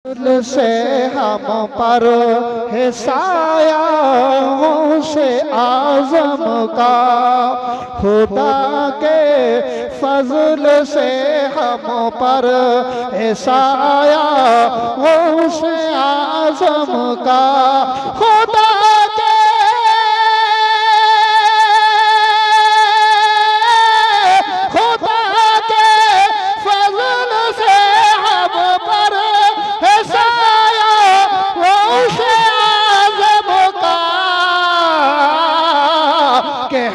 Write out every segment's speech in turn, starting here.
से हम पर है साया से आज़म का, खुदा के फजल से हम पर है साया से आज़म का, खुदा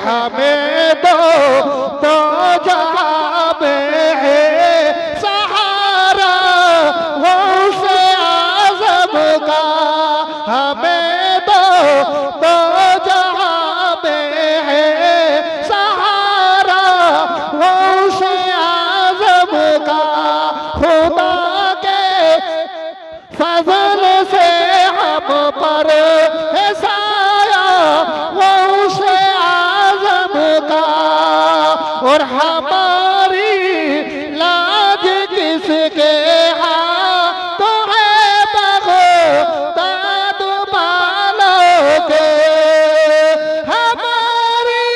हमें दो जहां में है सहारा वो से आज़म का, हमें दो जहां में है सहारा वो से आज़म का, खुदा के फजल से हम पर है साया वो से और हमारी लाज किसके हाथों है बग़दाद वालों के, हमारी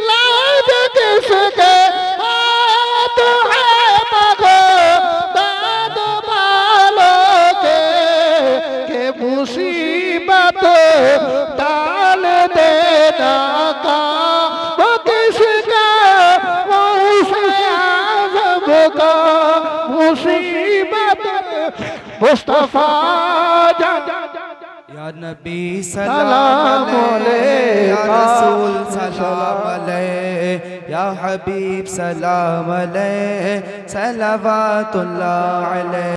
लाज किसके हाथों है बग़दाद वालों के मुसीबत टाल देना का मुसीबत मुस्तफा या नबी सलाम अलैहि, या रसूल सलाम अलैहि, या हबीब सलाम अलैहि, सलवातुल्लाह अलैहि।